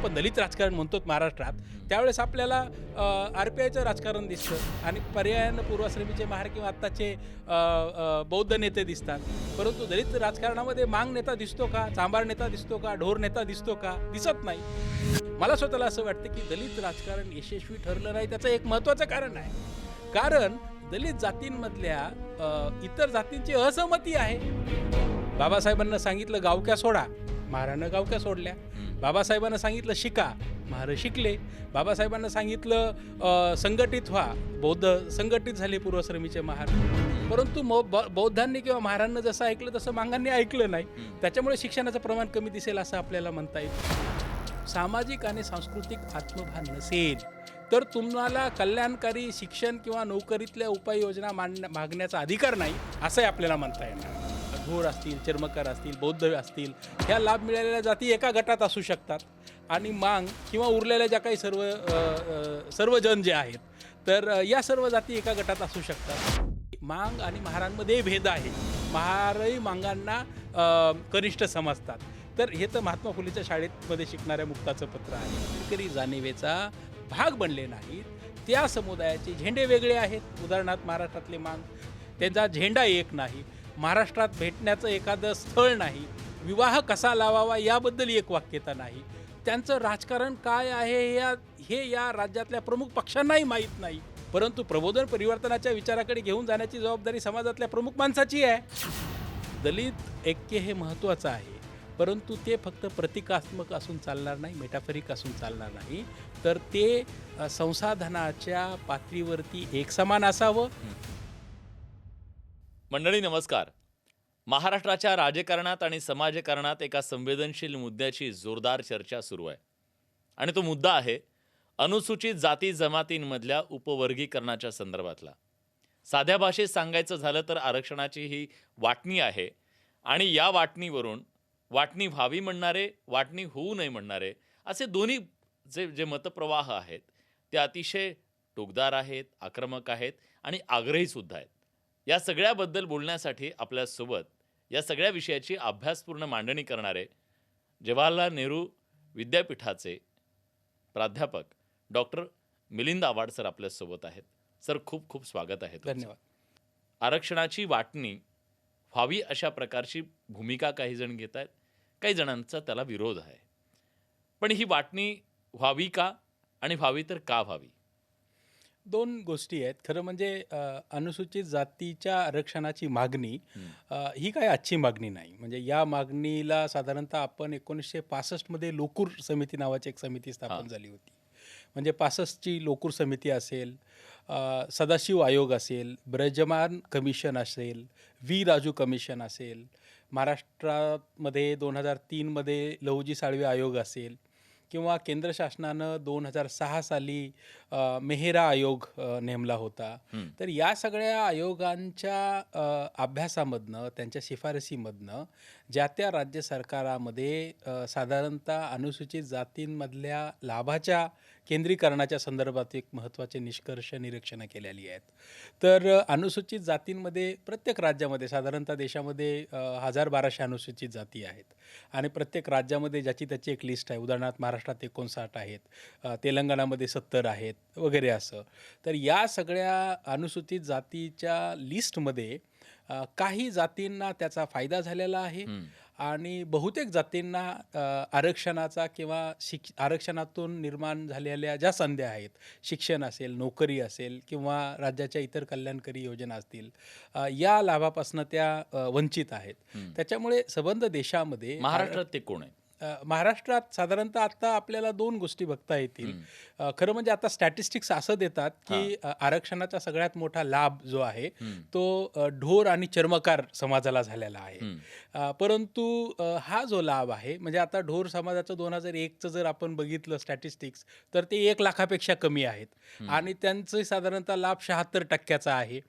आपण दलित राजकारण म्हणतो महाराष्ट्रात, त्यावेळेस आपल्याला RPIचं राजकारण दिसतं आणि पर्यायानं पूर्वाश्रमीचे महार किंवा आत्ताचे बौद्ध नेते दिसतात. परंतु दलित राजकारणामध्ये मांग नेता दिसतो का, चांभार नेता दिसतो का, ढोर नेता दिसतो का? दिसत नाही. मला स्वतःला असं वाटतं की दलित राजकारण यशस्वी ठरलं नाही. त्याचं एक महत्त्वाचं कारण आहे. कारण दलित जातींमधल्या इतर जातींची असहमती आहे. बाबासाहेबांना सांगितलं गावक्या सोडा, महारानं गावक्या सोडल्या. बाबासाहेबांना सांगितलं शिका, महार शिकले. बाबासाहेबांना सांगितलं संघटित व्हा, बौद्ध संघटित झाले पूर्वाश्रमीचे महार. परंतु बौद्धांनी किंवा महारांना जसं ऐकलं तसं मांगांनी ऐकलं नाही. त्याच्यामुळे शिक्षणाचं प्रमाण कमी दिसेल असं आपल्याला म्हणता येईल. सामाजिक आणि सांस्कृतिक आत्मभान नसेल तर तुम्हाला कल्याणकारी शिक्षण किंवा नोकरीतल्या उपाययोजना मागण्याचा अधिकार नाही असंही आपल्याला म्हणता येणार. घोड असतील, चर्मकार असतील, बौद्ध असतील, ह्या लाभ मिळालेल्या जाती एका गटात असू शकतात आणि मांग किंवा उरलेल्या ज्या काही सर्व जन जे आहेत तर या सर्व जाती एका गटात असू शकतात. मांग आणि महारांमध्ये भेद आहे. महारही मांगांना कनिष्ठ समजतात. तर हे तर महात्मा फुलेच्या शाळेमध्ये शिकणाऱ्या मुक्ताचं पत्र आहे. शेतकरी जाणीवेचा भाग बनले नाहीत. त्या समुदायाचे झेंडे वेगळे आहेत. उदाहरणार्थ महाराष्ट्रातले मांग, त्यांचा झेंडा एक नाही. महाराष्ट्रात भेटण्याचं एखादं स्थळ नाही. विवाह कसा लावावा याबद्दल एक वाक्यता नाही. त्यांचं राजकारण काय आहे हे या राज्यातल्या प्रमुख पक्षांनाही माहीत नाही. परंतु प्रबोधन परिवर्तनाच्या विचाराकडे घेऊन जाण्याची जबाबदारी समाजातल्या प्रमुख माणसाची आहे. दलित ऐक्य हे महत्त्वाचं आहे, परंतु ते फक्त प्रतिकात्मक असून चालणार नाही, मेटाफरिक असून चालणार नाही, तर ते संसाधनाच्या पातळीवरती एकसमान असावं. मंडळी नमस्कार. महाराष्ट्राच्या राजकारणात आणि समाजकारणात एका संवेदनशील मुद्द्याची जोरदार चर्चा सुरू आहे आणि तो मुद्दा आहे अनुसूचित जाती जमातींमधल्या उपवर्गीकरणाच्या संदर्भातला. साध्या भाषेत सांगायचं झालं तर आरक्षणाची ही वाटणी आहे आणि या वाटणीवरून वाटणी व्हावी म्हणणारे, वाटणी होऊ नये म्हणणारे असे दोन्ही जे मतप्रवाह आहेत ते अतिशय टोकदार आहेत, आक्रमक आहेत आणि आग्रहीसुद्धा आहेत. या सगळ्याबद्दल बोलण्यासाठी आपल्यासोबत या सगळ्या विषयाची अभ्यासपूर्ण मांडणी करणारे जवाहरलाल नेहरू विद्यापीठाचे प्राध्यापक डॉक्टर मिलिंद आव्हाड सर आपल्यासोबत आहेत. सर खूप खूप स्वागत आहे. धन्यवाद. आरक्षणाची वाटणी व्हावी अशा प्रकारची भूमिका काही जण घेत आहेत, काही जणांचा त्याला विरोध आहे. पण ही वाटणी व्हावी का आणि व्हावी तर का व्हावी? दोन गोष्टी आहेत. खरं म्हणजे अनुसूचित जातीच्या आरक्षणाची मागणी ही काही आजची मागणी नाही. म्हणजे या मागणीला साधारणतः आपण 1965 लोकूर समिती नावाची एक समिती स्थापन झाली होती. म्हणजे 65ची लोकूर समिती असेल, सदाशिव आयोग असेल, ब्रजमान कमिशन असेल, व्ही राजू कमिशन असेल, महाराष्ट्रामध्ये 2003 लहुजी साळवे आयोग असेल किंवा केंद्र शासनानं 2006 साली मेहरा आयोग नेमला होता. तर या सगळ्या आयोगांच्या अभ्यासामधनं, त्यांच्या शिफारसीमधनं ज्या त्या राज्य सरकारामध्ये साधारणतः अनुसूचित जातींमधल्या लाभाच्या केंद्रीकरणाच्या संदर्भात एक महत्त्वाचे निष्कर्ष निरीक्षणं केलेली आहेत. तर अनुसूचित जातींमध्ये प्रत्येक राज्यामध्ये साधारणतः देशामध्ये 1000-1200 अनुसूचित जाती आहेत आणि प्रत्येक राज्यामध्ये ज्याची त्याची एक लिस्ट आहे. उदाहरणार्थ महाराष्ट्रात 59 आहेत, तेलंगणामध्ये 70 आहेत वगैरे असं. तर या सगळ्या अनुसूचित जातीच्या लिस्टमध्ये काही जातींना त्याचा फायदा झालेला आहे आणि बहुतेक जातींना आरक्षणाचा किंवा आरक्षणातून निर्माण झालेल्या ज्या संध्या आहेत, शिक्षण असेल, नोकरी असेल किंवा राज्याच्या इतर कल्याणकारी योजना असतील, या लाभापासून त्या वंचित आहेत. त्याच्यामुळे संबंध देशामध्ये महाराष्ट्रात ते कोण आहे? महाराष्ट्रात साधारणतः आता आपल्याला दोन गोष्टी बघता येतील. खरं म्हणजे आता स्टॅटिस्टिक्स असं देतात की आरक्षणाचा सगळ्यात मोठा लाभ जो आहे तो ढोर आणि चर्मकार समाजाला झालेला आहे. परंतु हा जो लाभ आहे म्हणजे आता ढोर समाजाचं 2001चं जर आपण बघितलं स्टॅटिस्टिक्स तर ते 1 लाखापेक्षा कमी आहेत आणि त्यांचं साधारणतः लाभ 76% आहे.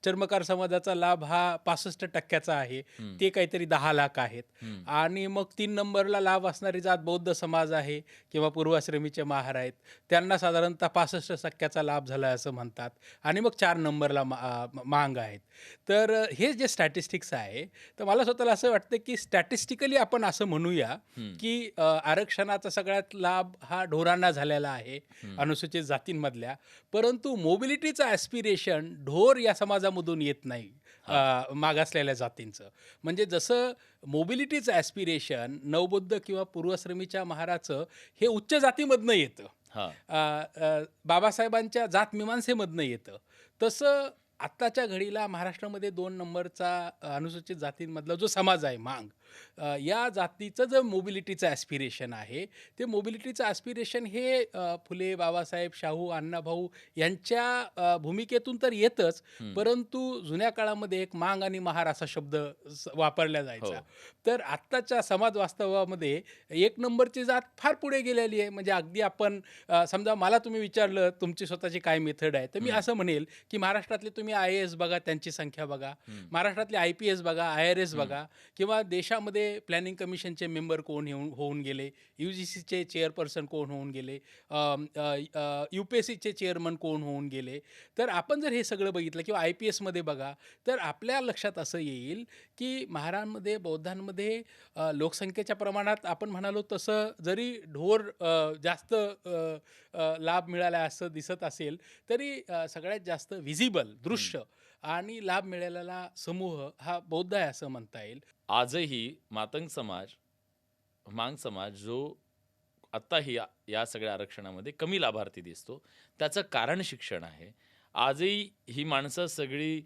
चर्मकार समाजाचा लाभ हा 65% आहे, ते काहीतरी 10 लाख आहेत. आणि मग 3 नंबर नंबरला लाभ असणारी जात बौद्ध समाज आहे किंवा पूर्वाश्रमीचे महार आहेत. त्यांना साधारणतः 65% लाभ झाला आहे असं म्हणतात आणि मग 4 नंबरला मांग आहेत. तर हे जे स्टॅटिस्टिक्स आहे, तर मला स्वतःला असं वाटतं की स्टॅटिस्टिकली आपण असं म्हणूया की आरक्षणाचा सगळ्यात लाभ हा ढोरांना झालेला आहे, अनुसूचित जातींमधल्या. परंतु मोबिलिटीचं ॲस्पिरेशन ढोर या समाजामधून येत नाही, मागासलेल्या जातींचं. म्हणजे जसं मोबिलिटीचं ॲस्पिरेशन नवबौद्ध किंवा पूर्वाश्रमीच्या महाराचं हे उच्च जातीमधनं येतं, हां. बाबासाहेबांच्या जातमीमांसेमधनं येतं. तसं आत्ताच्या घडीला महाराष्ट्रामध्ये 2 नंबरचा अनुसूचित जातींमधला जो समाज आहे मांग, या जातीचं जे मोबिलिटीचं ॲस्पिरेशन आहे, ते मोबिलिटीचं ॲस्पिरेशन हे फुले, बाबासाहेब, शाहू, अण्णाभाऊ यांच्या भूमिकेतून तर येतच, परंतु जुन्या काळामध्ये एक मांग आणि महार असा शब्द वापरला जायचा. तर आत्ताच्या समाज वास्तवामध्ये 1 नंबरची जात फार पुढे गेलेली आहे. म्हणजे अगदी आपण समजा मला तुम्ही विचारलं तुमची स्वतःची काय मेथड आहे, तर मी असं म्हणेल की महाराष्ट्रातले तुम्ही IAS बघा, त्यांची संख्या बघा, महाराष्ट्रातले IPS बघा, IRS बघा, किंवा देशामध्ये प्लॅनिंग कमिशनचे मेंबर कोण होऊन गेले, UGCचे चेअरपर्सन कोण होऊन गेले, UPSCचे चेअरमन कोण होऊन गेले. तर आपण जर हे सगळं बघितलं किंवा IPSमध्ये बघा, तर आपल्या लक्षात असं येईल की महारांमध्ये, बौद्धांमध्ये लोकसंख्येच्या प्रमाणात आपण म्हणालो तसं जरी ढोर जास्त लाभ मिळाला असं दिसत असेल, तरी सगळ्यात जास्त व्हिजिबल दृश्य आणि लाभ मिळालेला समूह हा बौद्ध आहे असं म्हणता येईल. आजही मातंग समाज, मांग समाज जो आत्ताही या सगळ्या आरक्षणामध्ये कमी लाभार्थी दिसतो, त्याचं कारण शिक्षण आहे. आजही ही माणसं सगळी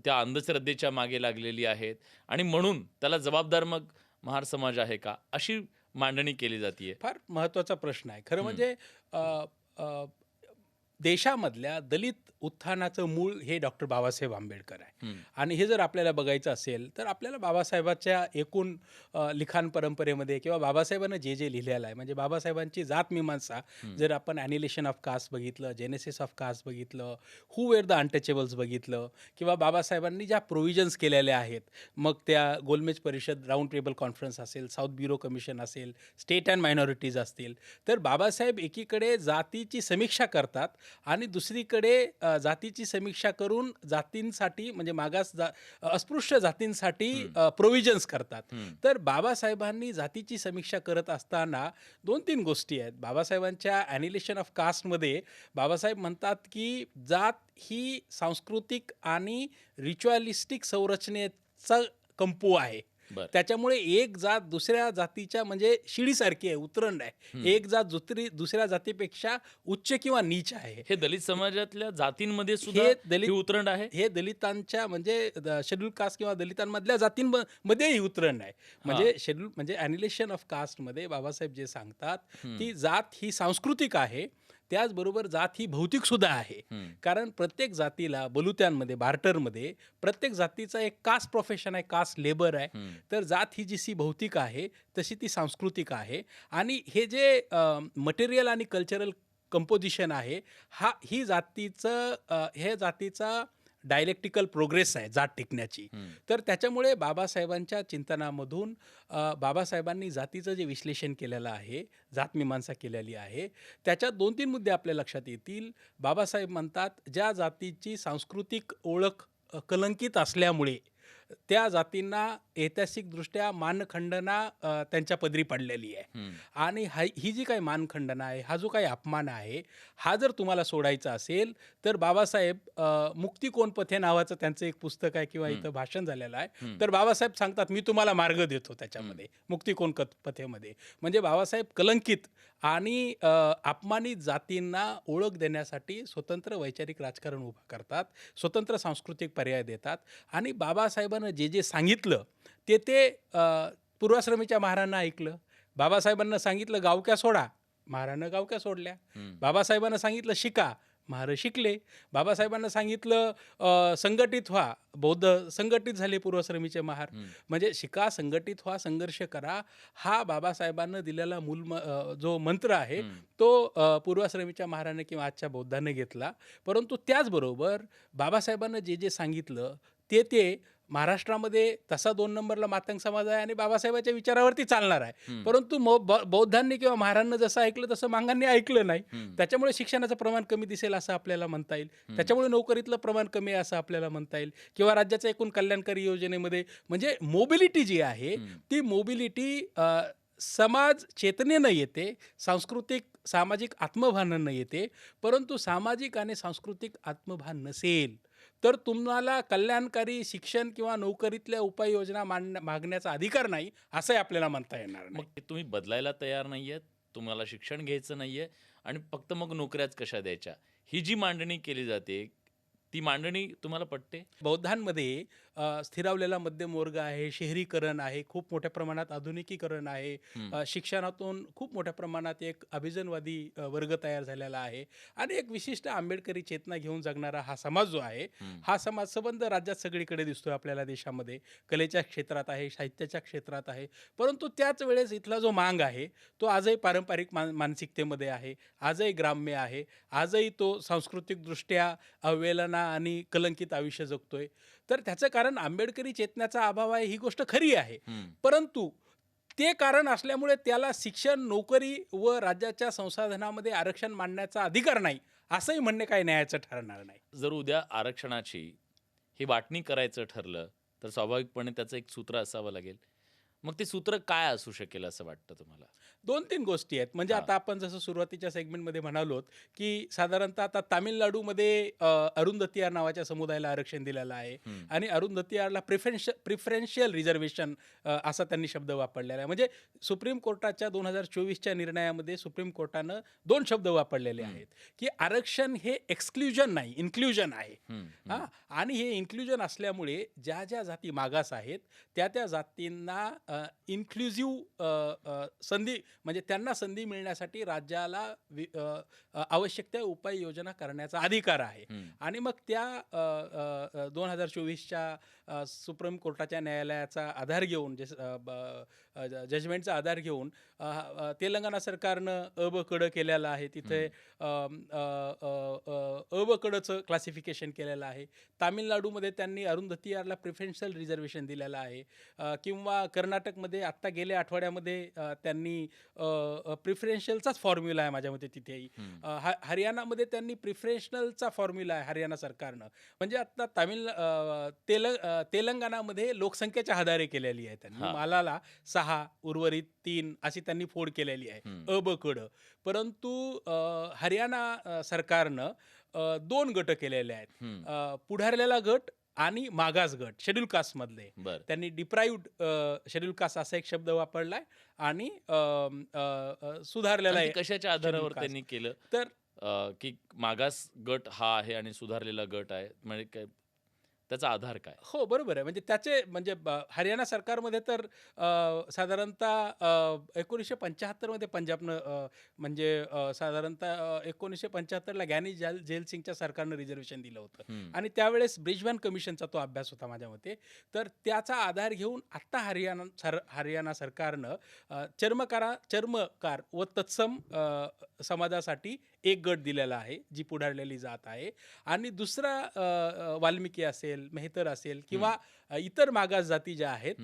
त्या अंधश्रद्धेच्या मागे लागलेली आहेत आणि म्हणून त्याला जबाबदार मग महार समाज आहे का, अशी मांडणी केली जाते. फार महत्त्वाचा प्रश्न आहे. खरं म्हणजे देशामधल्या दलित उत्थानाचं मूळ हे डॉक्टर बाबासाहेब आंबेडकर आहे. आणि हे जर आपल्याला बघायचं असेल तर आपल्याला बाबासाहेबाच्या एकूण लिखाण परंपरेमध्ये किंवा बाबासाहेबांना जे जे लिहिलेलं आहे, म्हणजे बाबासाहेबांची जातमीमांसा जर आपण ॲनिलेशन ऑफ कास्ट बघितलं, जेनेसिस ऑफ कास्ट बघितलं, हू वेअर द अनटचेबल्स बघितलं, किंवा बाबासाहेबांनी ज्या प्रोव्हिजन्स केलेल्या आहेत, मग त्या गोलमेज परिषद, राऊंड टेबल कॉन्फरन्स असेल, साऊथ ब्युरो कमिशन असेल, स्टेट अँड मायनॉरिटीज असतील, तर बाबासाहेब एकीकडे जातीची समीक्षा करतात आणि दुसरीकडे जातीची समीक्षा करून जातींसाठी, म्हणजे अस्पृश्य जातींसाठी प्रोव्हिजन्स करतात. तर बाबासाहेबांनी जातीची समीक्षा करत असताना 2-3 गोष्टी आहेत. बाबासाहेबांच्या ॲनिलेशन ऑफ कास्टमध्ये बाबासाहेब म्हणतात की जात ही सांस्कृतिक आणि रिच्युअलिस्टिक संरचनेचा कंपू आहे. त्याच्यामुळे एक जात दुसऱ्या जातीच्या म्हणजे शिडीसारखी आहे, उतरंड आहे. एक जात दुसऱ्या जातीपेक्षा उच्च किंवा नीच आहे. हे दलित समाजातल्या जातींमध्ये सुद्धा ही उतरंड आहे. हे दलितांच्या म्हणजे शेड्यूल कास्ट किंवा दलितांमधल्या जातींमध्ये ही उतरंड आहे. म्हणजे शेड्यूल म्हणजे ॲनिलेशन ऑफ कास्टमध्ये बाबासाहेब जे सांगतात की जात ही सांस्कृतिक आहे, त्याचबरोबर जात ही भौतिक सुद्धा आहे. कारण प्रत्येक जातीला बलुत्यांमध्ये, बार्टरमध्ये प्रत्येक जातीचा एक कास्ट प्रोफेशन आहे, कास्ट लेबर आहे. तर जात ही जशी भौतिक आहे तशी ती सांस्कृतिक आहे. आणि हे जे मटेरियल आणि कल्चरल कंपोजिशन आहे, ही जातीचा डायलेक्टिकल प्रोग्रेस आहे जात टिकण्याची. तर त्याच्यामुळे बाबासाहेबांच्या चिंतनामधून बाबासाहेबांनी जातीचं जे विश्लेषण केलेलं आहे, जातमीमांसा केलेली आहे, त्याच्यात 2-3 मुद्दे आपल्या लक्षात येतील. बाबासाहेब म्हणतात ज्या जातीची सांस्कृतिक ओळख कलंकित असल्यामुळे त्या जातींना ऐतिहासिकदृष्ट्या मानखंडना त्यांच्या पदरी पडलेली आहे. आणि ही जी काही मानखंडना आहे, हा जो काही अपमान आहे, हा जर तुम्हाला सोडायचा असेल तर बाबासाहेब मुक्ती कोण पथे नावाचं त्यांचं एक पुस्तक आहे किंवा इथं भाषण झालेलं आहे. तर बाबासाहेब सांगतात मी तुम्हाला मार्ग देतो त्याच्यामध्ये, मुक्ती कोण पथेमध्ये. म्हणजे बाबासाहेब कलंकित आणि अपमानित जातींना ओळख देण्यासाठी स्वतंत्र वैचारिक राजकारण उभं करतात, स्वतंत्र सांस्कृतिक पर्याय देतात. आणि बाबासाहेबांना जे जे सांगितलं ते पूर्वाश्रमीच्या महारांना ऐकलं. बाबासाहेबांना सांगितलं गावक्या सोडा, महारानं गावक्या सोडल्या. बाबासाहेबांना सांगितलं शिका, महार शिकले. बाबासाहेबांना सांगितलं संघटित व्हा, बौद्ध संघटित झाले पूर्वाश्रमीचे महार. म्हणजे शिका, संघटित व्हा, संघर्ष करा, हा बाबासाहेबांना दिलेला जो मंत्र आहे तो पूर्वाश्रमीच्या महारानं किंवा आजच्या बौद्धांनी घेतला. परंतु त्याचबरोबर बाबासाहेबांना जे जे सांगितलं ते महाराष्ट्रामध्ये तसा 2 नंबरला मातंग समाज आहे आणि बाबासाहेबांच्या विचारावरती चालणार आहे. परंतु बौद्धांनी किंवा महारांनी जसं ऐकलं तसं मांगांनी ऐकलं नाही. त्याच्यामुळे शिक्षणाचं प्रमाण कमी दिसेल असं आपल्याला म्हणता येईल. त्याच्यामुळे नोकरीतलं प्रमाण कमी आहे असं आपल्याला म्हणता येईल. किंवा राज्याच्या एकूण कल्याणकारी योजनेमध्ये म्हणजे मोबिलिटी जी आहे ती मोबिलिटी समाज चेतनेनं येते, सांस्कृतिक सामाजिक आत्मभानानं येते. परंतु सामाजिक आणि सांस्कृतिक आत्मभान नसेल तर तुम्हाला कल्याणकारी शिक्षण किंवा नोकरीतल्या उपाययोजना मागण्याचा अधिकार नाही असंही आपल्याला म्हणता येणार नाही. मग ते तुम्ही बदलायला तयार नाहीयेत, तुम्हाला शिक्षण घ्यायचं नाहीये आणि फक्त मग नोकऱ्याच कशा द्यायच्या, ही जी मांडणी केली जाते ती मांडणी तुम्हाला पटते? बौद्धांमध्ये स्थिरावलेला मध्यम वर्ग आहे, शहरीकरण आहे, खूप मोठ्या प्रमाणात आधुनिकीकरण आहे, शिक्षणातून खूप मोठ्या प्रमाणात एक अभिजनवादी वर्ग तयार झालेला आहे आणि एक विशिष्ट आंबेडकरी चेतना घेऊन जगणारा हा समाज जो आहे, हा समाज संबंध राज्यात सगळीकडे दिसतोय आपल्याला देशामध्ये. कलेच्या क्षेत्रात आहे, साहित्याच्या क्षेत्रात आहे. परंतु त्याच वेळेस इथला जो मांग आहे तो आजही पारंपरिक मानसिकतेमध्ये आहे, आजही ग्राम्य आहे, आजही तो सांस्कृतिकदृष्ट्या अवहेलना आणि कलंकित आयुष्य जगतोय. तर त्याचं कारण आंबेडकरी चेतनाचा अभाव आहे ही गोष्ट खरी आहे. परंतु ते कारण असल्यामुळे त्याला शिक्षण, नोकरी व राज्याच्या संसाधनामध्ये आरक्षण मांडण्याचा अधिकार नाही असंही म्हणणे काही न्यायाचं ठरणार नाही. जर उद्या आरक्षणाची ही वाटणी करायचं ठरलं तर स्वाभाविकपणे त्याचं एक सूत्र असावं लागेल. मग ते सूत्र काय असू शकेल असं वाटतं तुम्हाला? 2-3 गोष्टी आहेत. म्हणजे हां. आता आपण जसं सुरुवातीच्या सेगमेंटमध्ये म्हणालोत, की साधारणतः आता तामिळनाडूमध्ये अरुंधतीयार नावाच्या समुदायाला आरक्षण दिलेलं आहे आणि अरुंधतीयारला प्रिफरेन्शियल रिझर्वेशन असा त्यांनी शब्द वापरलेला आहे. म्हणजे सुप्रीम कोर्टाच्या 2024च्या निर्णयामध्ये सुप्रीम कोर्टानं 2 शब्द वापरलेले आहेत, की आरक्षण हे एक्सक्लुजन नाही, इन्क्लुजन आहे. हां, आणि हे इन्क्लुजन असल्यामुळे ज्या ज्या जाती मागास आहेत त्या जातींना इन्क्लुझिव्ह संधी म्हणजे त्यांना संधी मिळण्यासाठी राज्याला आवश्यक त्या उपाययोजना करण्याचा अधिकार आहे. आणि मग त्या 2024च्या सुप्रीम कोर्टाच्या न्यायालयाचा आधार घेऊन जजमेंटचा आधार घेऊन तेलंगणा सरकारनं अ ब कडं केलेलं आहे. तिथे अ ब कडचं क्लासिफिकेशन केलेलं आहे. तामिळनाडूमध्ये त्यांनी अरुंधतीयारला प्रिफरेन्शियल रिझर्वेशन दिलेलं आहे. किंवा कर्नाटकमध्ये आत्ता गेल्या आठवड्यामध्ये त्यांनी प्रिफरेन्शियलचाच फॉर्म्युला आहे माझ्या मते तिथेही. हरियाणामध्ये त्यांनी प्रिफरेन्शनलचा फॉर्म्युला आहे हरियाणा सरकारनं. म्हणजे आत्ता तेलंगणामध्ये लोकसंख्येच्या आधारे केलेली आहे त्यांनी. मालाला 6 उर्वरित 3 अशी त्यांनी फोड केलेली आहे अ ब कडं. परंतु हरियाणा सरकारनं 2 गट केलेले आहेत, पुढारलेला गट आणि मागास गट, शेड्यूल कास्टमधले. त्यांनी डिप्राइव्ड शेड्यूल कास्ट असा एक शब्द वापरलाय आणि सुधारलेला आणि कशाच्या आधारावर त्यांनी केलं तर की मागास गट हा आहे आणि सुधारलेला गट आहे, म्हणजे त्याचा आधार काय? हो, बरोबर आहे. म्हणजे त्याचे म्हणजे हरियाणा सरकारमध्ये तर साधारणतः 1975 मध्ये पंजाबनं म्हणजे साधारणतः 1975ला ग्यानी झैल सिंगच्या सरकारनं रिझर्वेशन दिलं होतं आणि त्यावेळेस ब्रिजबॅन कमिशनचा तो अभ्यास होता माझ्या मते. तर त्याचा आधार घेऊन आत्ता हरियाणा सरकारनं चर्मकार व तत्सम समाजासाठी एक गट दिलेला आहे जी पुढारलेली जात आहे आणि दुसरा वाल्मिकी असेल, मेहतर असेल किंवा इतर मागास जाती ज्या आहेत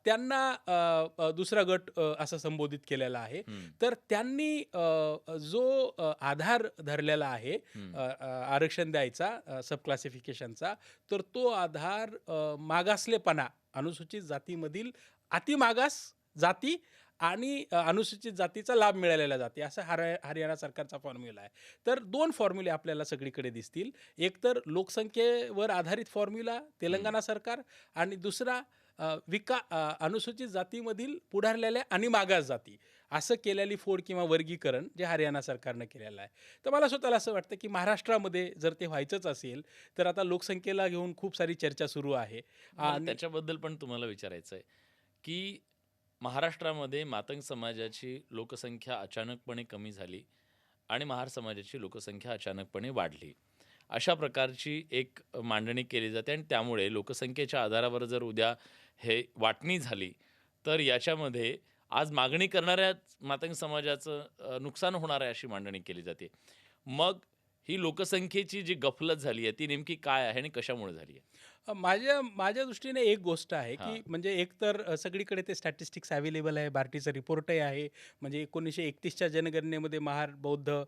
त्यांना दुसरा गट असं संबोधित केलेला आहे. तर त्यांनी जो आधार धरलेला आहे आरक्षण द्यायचा सब क्लासिफिकेशनचा, तर तो आधार मागासलेपणा, अनुसूचित जातीमधील अतिमागास जाती आणि अनुसूचित जातीचा लाभ मिळालेला जाते असा हरियाणा सरकारचा फॉर्म्युला आहे. तर 2 फॉर्म्युले आपल्याला सगळीकडे दिसतील. एक तर लोकसंख्येवर आधारित फॉर्म्युला तेलंगणा सरकार आणि दुसरा अनुसूचित जातीमधील पुढारलेल्या आणि मागास जाती असं केलेली फोड किंवा वर्गीकरण जे हरियाणा सरकारनं केलेलं आहे. तर मला स्वतःला असं वाटतं की महाराष्ट्रामध्ये जर ते व्हायचंच असेल तर आता लोकसंख्येला घेऊन खूप सारी चर्चा सुरू आहे आणि त्याच्याबद्दल पण तुम्हाला विचारायचं आहे की महाराष्ट्रामध्ये मातंग समाजाची लोकसंख्या अचानकपणे कमी झाली आणि महार समाजाची लोकसंख्या अचानकपणे वाढली. अशा प्रकारची एक मांडणी केली जाते आणि त्यामुळे लोकसंख्येच्या आधारावर जर उद्या हे वाटणी झाली तर याच्यामध्ये आज मागणी करणाऱ्या मातंग समाजाचं नुकसान होणार आहे अशी मांडणी केली जाते. मग ही लोकसंख्येची जी गफलत झाली आहे ती नेमकी काय आहे आणि कशामुळे झाली आहे? माझ्या माझ्या दृष्टीने एक गोष्ट आहे, हां. की म्हणजे एक तर सगळीकडे ते स्टॅटिस्टिक्स अवेलेबल आहे. बार्टीचा रिपोर्टही आहे. म्हणजे 1931च्या जनगणनेमध्ये महार, बौद्ध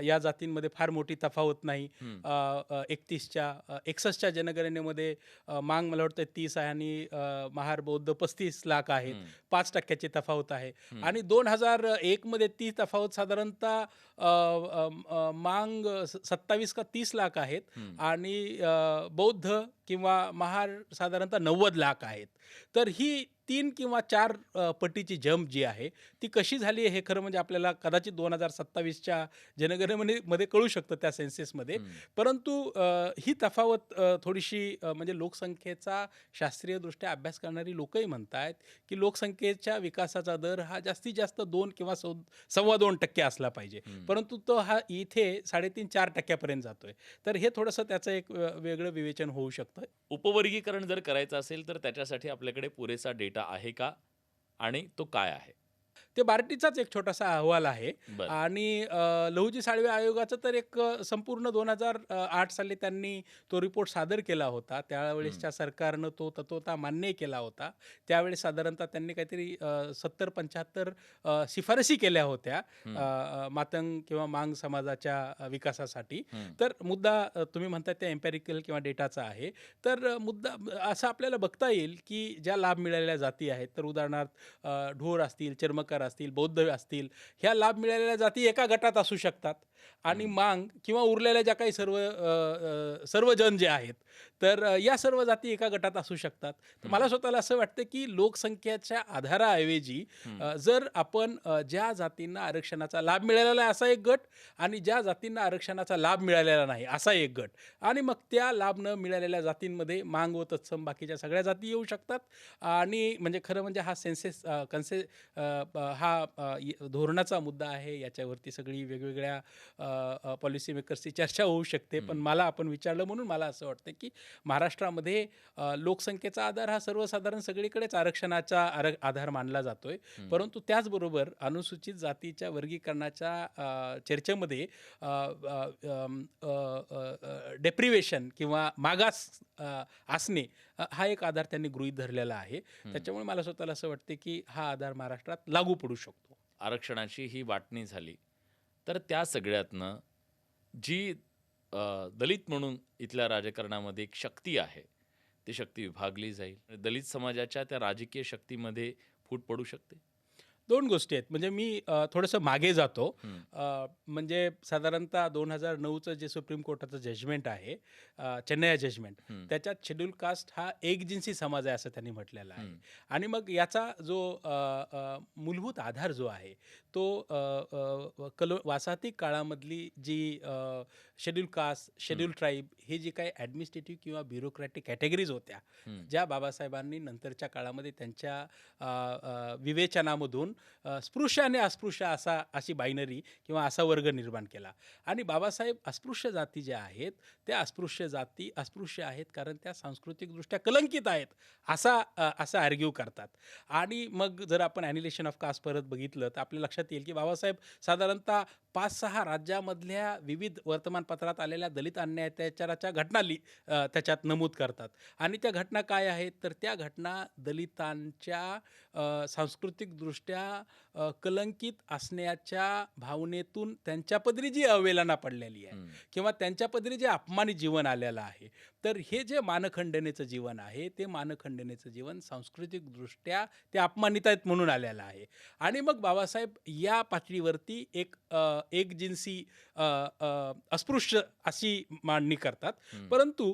या जातींमध्ये फार मोठी तफावत नाही. हं. 61च्या जनगणनेमध्ये मांग मला वाटतं 30 आहे आणि महार, बौद्ध 35 लाख आहेत. हं. 5% तफावत आहे. हं. आणि 2001 मध्ये ती तफावत साधारणतः मांग 27 का 30 लाख आहेत हं. आणि बौद्ध किंवा महार साधारणतः 90 लाख आहेत. तर ही 3 किंवा 4 पटीची जंप जी आहे ती कशी झाली आहे हे खरं म्हणजे आपल्याला कदाचित 2027च्या जनगणनेमध्ये कळू शकतं त्या सेन्सेसमध्ये. हं. परंतु ही तफावत थोडीशी म्हणजे लोकसंख्येचा शास्त्रीयदृष्ट्या अभ्यास करणारी लोकही म्हणत आहेत, की लोकसंख्येच्या विकासाचा दर हा जास्तीत जास्त 2 किंवा 2.25% असला पाहिजे. हं. परंतु तो हा इथे 3.5-4% जातोय. तर हे थोडंसं त्याचं एक वेगळं विवेचन होऊ शकतं. उपवर्गीकरण जर करायचं असेल तर त्याच्यासाठी आपल्याकडे पुरेसा डेटा आहे का? आणि तो काय आहे? ते बार्टीचाच एक छोटासा अहवाल आहे बरं. आणि लहुजी साळवे आयोगाचं तर एक संपूर्ण 2008 साली त्यांनी तो रिपोर्ट सादर केला होता. त्यावेळेसच्या सरकारनं तो तत्वतः मान्य केला होता. त्यावेळेस साधारणतः त्यांनी काहीतरी 70-75 शिफारसी केल्या होत्या हं. मातंग किंवा मांग समाजाच्या विकासासाठी. हं. तर मुद्दा तुम्ही म्हणताय त्या एम्पॅरिकल किंवा डेटाचा आहे. तर मुद्दा असं आपल्याला बघता येईल, की ज्या लाभ मिळालेल्या जाती आहेत, तर उदाहरणार्थ ढोर असतील, चर्मकार असतील, बौद्ध असतील, ह्या लाभ मिळालेल्या जाती एका गटात असू शकतात आणि हं. मांग किंवा उरलेल्या ज्या काही सर्व जण जे आहेत, तर या सर्व जाती एका गटात असू शकतात. तर मला स्वतःला असं वाटतं, की लोकसंख्येच्या आधाराऐवजी जर आपण ज्या जातींना आरक्षणाचा लाभ मिळालेला आहे असा एक गट आणि ज्या जातींना आरक्षणाचा लाभ मिळालेला नाही असा एक गट आणि मग त्या लाभ न मिळालेल्या जातींमध्ये मांग व तत्सम बाकीच्या सगळ्या जाती येऊ शकतात आणि म्हणजे खरं म्हणजे हा धोरणाचा मुद्दा आहे. याच्यावरती सगळी वेगवेगळ्या पॉलिसी मेकर्सची चर्चा होऊ शकते. पण मला आपण विचारलं म्हणून मला असं वाटतं, की महाराष्ट्रामध्ये लोकसंख्येचा आधार हा सर्वसाधारण सगळीकडेच आरक्षणाचा आधार मानला जातोय. परंतु त्याचबरोबर अनुसूचित जातीच्या वर्गीकरणाच्या चर्चेमध्ये डेप्रिवेशन किंवा मागास असणे हा एक आधार त्यांनी गृहीत धरलेला आहे. त्याच्यामुळे मला स्वतःला असं वाटते, की हा आधार महाराष्ट्रात लागू पडू शकतो. आरक्षणाची ही वाटणी झाली. तर त्या सगळ्यातनं जी दलित म्हणून इथल्या राजकारणामध्ये एक शक्ती आहे, ती शक्ती विभागली जाईल. दलित समाजाच्या त्या राजकीय शक्तीमध्ये फूट पडू शकते. 2 गोष्टी आहेत. म्हणजे मी थोडंसं मागे जातो. हं. म्हणजे साधारणतः 2009चं जे सुप्रीम कोर्टाचं जजमेंट आहे, चेन्नई जजमेंट, हं. त्याच्यात शेड्यूल कास्ट हा एकजिन्सी समाज आहे असं त्यांनी म्हटलेलं आहे. हं. आणि मग याचा जो मूलभूत आधार जो आहे तो वासाहती काळामधली जी शेड्यूल कास्ट, शेड्यूल ट्राईब ही जी काही ॲडमिनिस्ट्रेटिव्ह किंवा ब्युरोक्रॅटिक कॅटेगरीज होत्या, हं. ज्या बाबासाहेबांनी नंतरच्या काळामध्ये त्यांच्या विवेचनामधून स्पृश्य आणि अस्पृश्य अशी बायनरी किंवा असा वर्ग निर्माण केला. आणि बाबासाहेब अस्पृश्य जाती ज्या आहेत त्या अस्पृश्य जाती अस्पृश्य आहेत कारण त्या सांस्कृतिकदृष्ट्या कलंकित आहेत असं आर्ग्यू करतात. आणि मग जर आपण ॲनिलेशन ऑफ कास्ट परत बघितलं तर आपल्या लक्षात येईल की बाबासाहेब साधारणतः 5-6 राज्यामधल्या विविध वर्तमानपत्रात आलेल्या दलित अन्याय अत्याचाराच्या घटना त्याच्यात नमूद करतात. आणि त्या घटना काय आहेत तर त्या घटना दलितांच्या सांस्कृतिकदृष्ट्या कलंकित असण्याच्या भावनेतून त्यांच्या पदरी जी अवहेलना पडलेली आहे किंवा त्यांच्या पदरी जे अपमानित जीवन आलेलं आहे, तर हे जे मानखंडनेचं जीवन आहे ते मानखंडनेचं जीवन सांस्कृतिकदृष्ट्या ते अपमानित आहेत म्हणून आलेलं आहे. आणि मग बाबासाहेब या पातळीवरती एकजिन्सी अस्पृश्य अशी मांडणी करतात. परंतु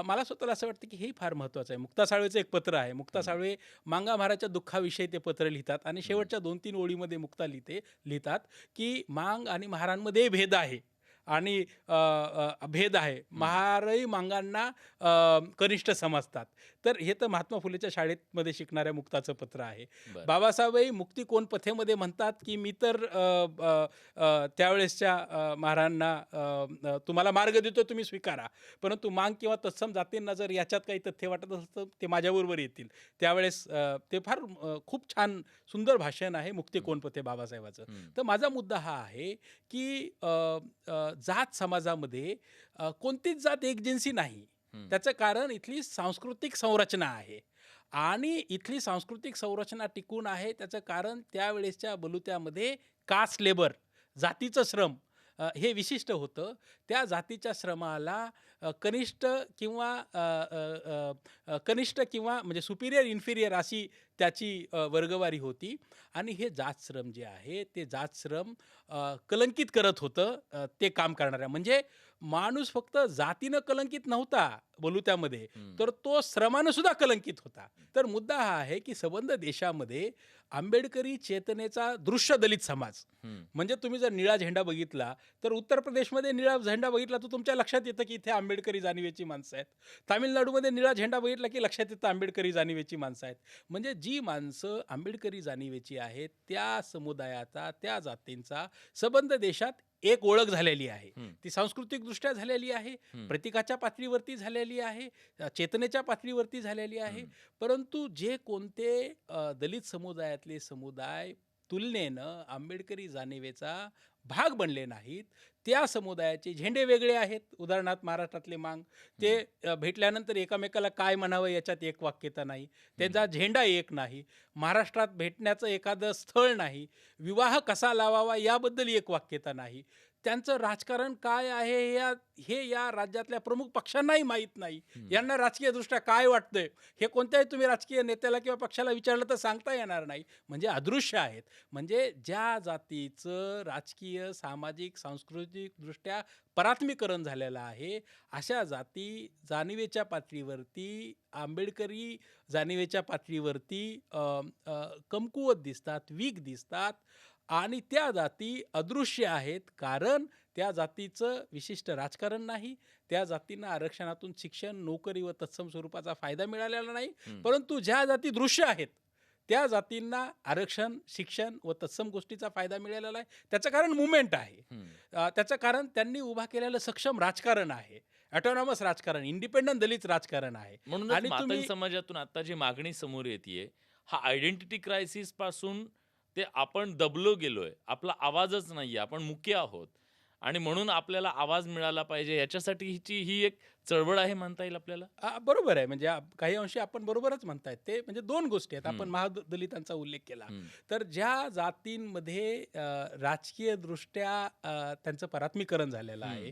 मला स्वतःला असं वाटतं की हे फार महत्त्वाचं आहे. मुक्ता साळवेचं एक पत्र आहे. मुक्ता साळवे मांगा महाराच्या दुःखाविषयी ते पत्र लिहितात आणि शेवटच्या 2-3 ओळीमध्ये मुक्ता लिहितात की मांग आणि महारांमध्ये भेद आहे आणि भेद आहे. महारही मांगांना कनिष्ठ समजतात. तर हे तर महात्मा फुलेच्या शाळेमध्ये शिकणाऱ्या मुक्ताचं पत्र आहे. बरं. बाबासाहेबही मुक्ती कोण पथेमध्ये म्हणतात की मी तर त्यावेळेसच्या महारांना तुम्हाला मार्ग देतो, तुम्ही स्वीकारा. परंतु मांग किंवा तत्सम जातींना जर याच्यात काही तथ्य वाटत असेल तर ते माझ्याबरोबर येतील. त्यावेळेस ते फार खूप छान सुंदर भाषण आहे मुक्ती कोण पथे बाबासाहेबाचं. तर माझा मुद्दा हा आहे की जात समाजामध्ये कोणतीच जात एकजिन्सी नाही. त्याचं कारण इथली सांस्कृतिक संरचना आहे. आणि इथली सांस्कृतिक संरचना टिकून आहे त्याचं कारण त्यावेळेसच्या बलुत्यामध्ये कास्ट लेबर, जातीचं श्रम हे विशिष्ट होतं. त्या जातीच्या श्रमाला कनिष्ठ किंवा कनिष्ठ किंवा म्हणजे सुपिरियर, इन्फिरियर अशी त्याची वर्गवारी होती. आणि हे जातश्रम जे आहे ते जातश्रम कलंकित करत होतं ते काम करणाऱ्या. म्हणजे माणूस फक्त जातीनं कलंकित नव्हता बलुत्यामध्ये, तर तो श्रमानं सुद्धा कलंकित होता. तर मुद्दा हा आहे की संबंध देशामध्ये आंबेडकरी चेतनेचा दृश्य दलित समाज, म्हणजे तुम्ही जर निळा झेंडा बघितला तर उत्तर प्रदेशमध्ये निळा झेंडा बघितला तर तुमच्या लक्षात येतं की इथे आंबेडकरी जाणीवेची माणसं आहेत. तामिळनाडूमध्ये निळा झेंडा बघितला की लक्षात येतं आंबेडकरी जाणीवेची माणसं आहेत. म्हणजे जी माणसं आंबेडकरी जाणीवेची आहेत त्या समुदायाचा, त्या जातींचा संबंध देशात एक ओळख झालेली आहे. ती सांस्कृतिकदृष्ट्या झालेली आहे, प्रतीकाच्या पातळीवरती झालेली आहे, चेतनेच्या पातळीवरती झालेली आहे. परंतु जे कोणते दलित समुदायातले समुदाय तुलनेनं आंबेडकरी जाणीवेचा भाग बनले नाहीत, त्या समुदायाचे झेंडे वेगळे आहेत. उदाहरणार्थ महाराष्ट्रातले मांग, ते भेटल्यानंतर एकमेकाला काय म्हणावं याच्यात एक वाक्यता नाही, त्यांचा झेंडा एक नाही. महाराष्ट्रात भेटण्याचं एखादं स्थळ नाही, विवाह कसा लावावा याबद्दल एक वाक्यता नाही. त्यांचं राजकारण काय आहे हे या राज्यातल्या प्रमुख पक्षांनाही माहीत नाही. यांना राजकीयदृष्ट्या काय वाटतंय हे कोणत्याही तुम्ही राजकीय नेत्याला किंवा पक्षाला विचारलं तर सांगता येणार नाही. म्हणजे अदृश्य आहेत. म्हणजे ज्या जातीचं राजकीय, सामाजिक, सांस्कृतिकदृष्ट्या परात्मीकरण झालेलं आहे, अशा जाती जाणीवेच्या पातळीवरती, आंबेडकरी जाणीवेच्या पातळीवरती कमकुवत दिसतात, वीक दिसतात. आणि त्या जाती अदृश्य आहेत, कारण त्या जातीचं विशिष्ट राजकारण नाही, त्या जातींना आरक्षणातून शिक्षण, नोकरी व तत्सम स्वरूपाचा फायदा मिळालेला नाही. परंतु ज्या जाती दृश्य आहेत त्या जातींना आरक्षण, शिक्षण व तत्सम गोष्टीचा फायदा मिळालेला आहे. त्याचं कारण मुवमेंट आहे. त्याचं कारण त्यांनी उभा केलेलं सक्षम राजकारण आहे, ऑटोनॉमस राजकारण, इंडिपेंडंट दलित राजकारण आहे. म्हणूनच आणि मातंग समाजातून आता जी मागणी समोर येते, हा आयडेंटिटी क्रायसिस पासून ते आपण दबलो गेलोय, आपला आवाजच नाहीये, आपण मुके आहोत आणि म्हणून आपल्याला आवाज मिळाला पाहिजे, याच्यासाठीची ही एक चळवळ आहे म्हणता येईल आपल्याला. बरोबर आहे. म्हणजे काही अंशी आपण बरोबरच म्हणतायत. ते म्हणजे दोन गोष्टी आहेत. आपण महादलितांचा उल्लेख केला, तर ज्या जातींमध्ये राजकीयदृष्ट्या त्यांचं परात्मीकरण झालेलं आहे,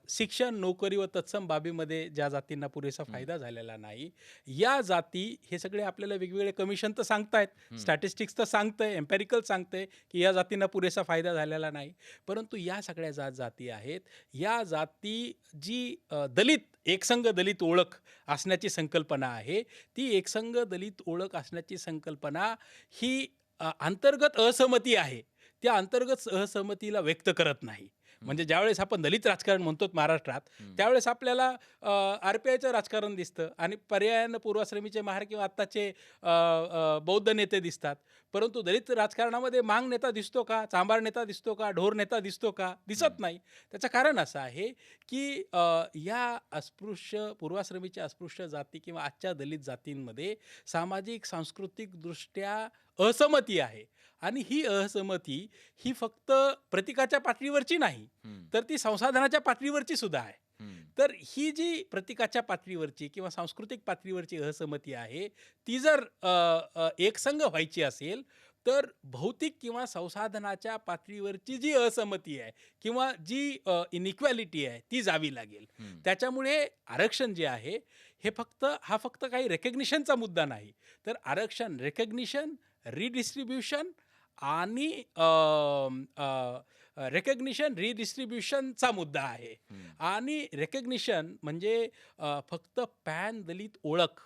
शिक्षण, नोकरी व तत्सम बाबीमध्ये ज्या जातींना पुरेसा फायदा झालेला नाही, या जाती, हे सगळे आपल्याला वेगवेगळे कमिशन तर सांगतायत, स्टॅटिस्टिक्स तर सांगतंय, एम्पॅरिकल सांगतंय की या जातींना पुरेसा फायदा झालेला नाही. परंतु या सगळ्या ज्या जाती आहेत, या जाती जी दलित एकसंघ दलित ओळख असण्याची संकल्पना आहे, ती एकसंघ दलित ओळख असण्याची संकल्पना ही अंतर्गत असहमती आहे, त्या अंतर्गत असहमतीला व्यक्त करत नाही. म्हणजे ज्यावेळेस आपण दलित राजकारण म्हणतो महाराष्ट्रात, त्यावेळेस आपल्याला RPIचं राजकारण दिसतं आणि पर्यायानं पूर्वाश्रमीचे महार किंवा आत्ताचे बौद्ध नेते दिसतात. परंतु दलित राजकारणामध्ये मांग नेता दिसतो का, चांभार नेता दिसतो का, ढोर नेता दिसतो का? दिसत नाही. त्याचं कारण असं आहे की या अस्पृश्य, पूर्वाश्रमीच्या अस्पृश्य जाती किंवा आजच्या दलित जातींमध्ये सामाजिक, सांस्कृतिकदृष्ट्या असहमती आहे. आणि ही असहमती ही फक्त प्रतीकाच्या पातळीवरची नाही, तर ती संसाधनाच्या पातळीवरची सुद्धा आहे. तर ही जी प्रतीकाच्या पातळीवरची किंवा सांस्कृतिक पातळीवरची असहमती आहे, ती जर एकसंघ व्हायची असेल तर भौतिक किंवा संसाधनाच्या पातळीवरची जी असहमती आहे किंवा जी इनइक्वॅलिटी आहे ती जावी लागेल. त्याच्यामुळे आरक्षण जे आहे हे फक्त काही रेकग्निशनचा मुद्दा नाही, तर आरक्षण रेकग्निशन, रिडिस्ट्रीब्युशन आणि रेकग्निशन रिडिस्ट्रीब्युशनचा मुद्दा आहे. आणि रेकग्निशन म्हणजे फक्त पॅन दलित ओळख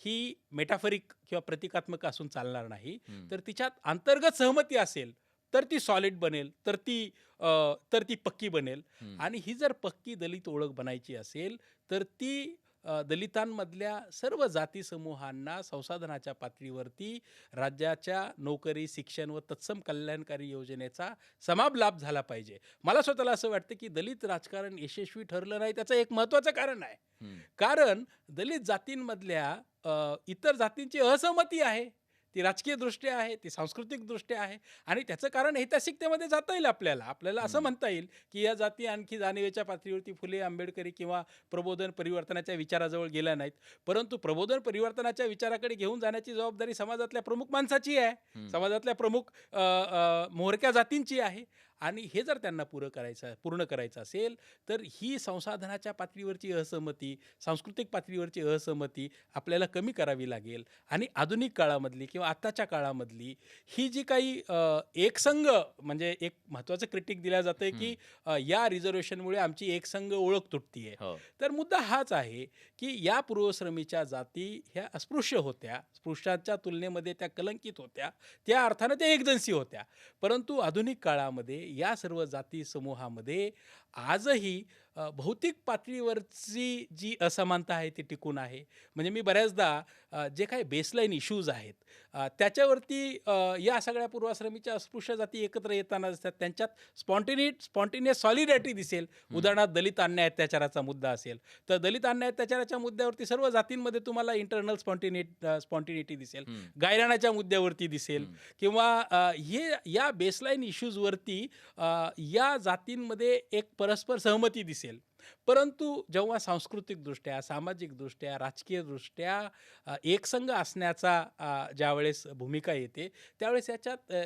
ही मेटाफरिक किंवा प्रतिकात्मक असून चालणार नाही, तर तिच्यात अंतर्गत सहमती असेल तर ती सॉलिड बनेल, तर ती पक्की बनेल. आणि ही जर पक्की दलित ओळख बनायची असेल तर ती दलितांमधल्या सर्व जाती समूहांना संसाधनाच्या पातळीवरती राज्याच्या नोकरी, शिक्षण व तत्सम कल्याणकारी योजनेचा समाप लाभ झाला पाहिजे. मला स्वतःला असं वाटतं की दलित राजकारण यशस्वी ठरलं नाही, त्याचं एक महत्त्वाचं कारण आहे. कारण दलित जातींमधल्या इतर जातींची असहमती आहे, ती राजकीय दृष्ट्या आहे, ती सांस्कृतिक दृष्ट्या आहे आणि त्याचं कारण ऐतिहासिकतेमध्ये जाता येईल आपल्याला असं म्हणता येईल की या जाती आणखी जाणीवेच्या पातळीवरती फुले, आंबेडकरी किंवा प्रबोधन परिवर्तनाच्या विचाराजवळ गेल्या नाहीत. परंतु प्रबोधन परिवर्तनाच्या विचाराकडे घेऊन जाण्याची जबाबदारी समाजातल्या प्रमुख माणसाची आहे, समाजातल्या प्रमुख मोहरक्या जातींची आहे. आणि हे जर त्यांना पूर्ण करायचं असेल तर ही संसाधनाच्या पातळीवरची असहमती, सांस्कृतिक पातळीवरची असहमती आपल्याला कमी करावी लागेल. आणि आधुनिक काळामधली किंवा आत्ताच्या काळामधली ही जी काही एकसंघ, म्हणजे एक महत्त्वाचं क्रिटिक दिलं जातं की या रिझर्वेशनमुळे आमची एकसंघ ओळख तुटतीये. हो. तर मुद्दा हाच आहे की या पूर्वश्रमीच्या जाती ह्या अस्पृश्य होत्या, स्पृश्यांच्या तुलनेमध्ये त्या कलंकित होत्या, त्या अर्थानं त्या एकजन्सी होत्या. परंतु आधुनिक काळामध्ये या सर्व जाती समूहामध्ये आजही भौतिक पातळीवरची जी असमानता आहे ती टिकून आहे. म्हणजे मी बऱ्याचदा जे काही बेसलाईन इश्यूज आहेत त्याच्यावरती या सगळ्या पूर्वाश्रमीच्या अस्पृश्य जाती एकत्र येताना दिसतात. त्यांच्यात स्पॉन्टेनियस सॉलिडॅरिटी दिसेल. उदाहरणार्थ दलित अन्याय अत्याचाराचा मुद्दा असेल तर दलित अन्याय अत्याचाराच्या मुद्द्यावरती सर्व जातींमध्ये तुम्हाला इंटरनल स्पॉन्टेनिटी दिसेल, गायरानाच्या मुद्द्यावरती दिसेल किंवा या बेसलाईन इश्यूजवरती या जातींमध्ये एक परस्पर सहमती दिसेल. परंतु जेव्हा सांस्कृतिकदृष्ट्या, सामाजिकदृष्ट्या, राजकीयदृष्ट्या एकसंघ असण्याचा ज्यावेळेस भूमिका येते त्यावेळेस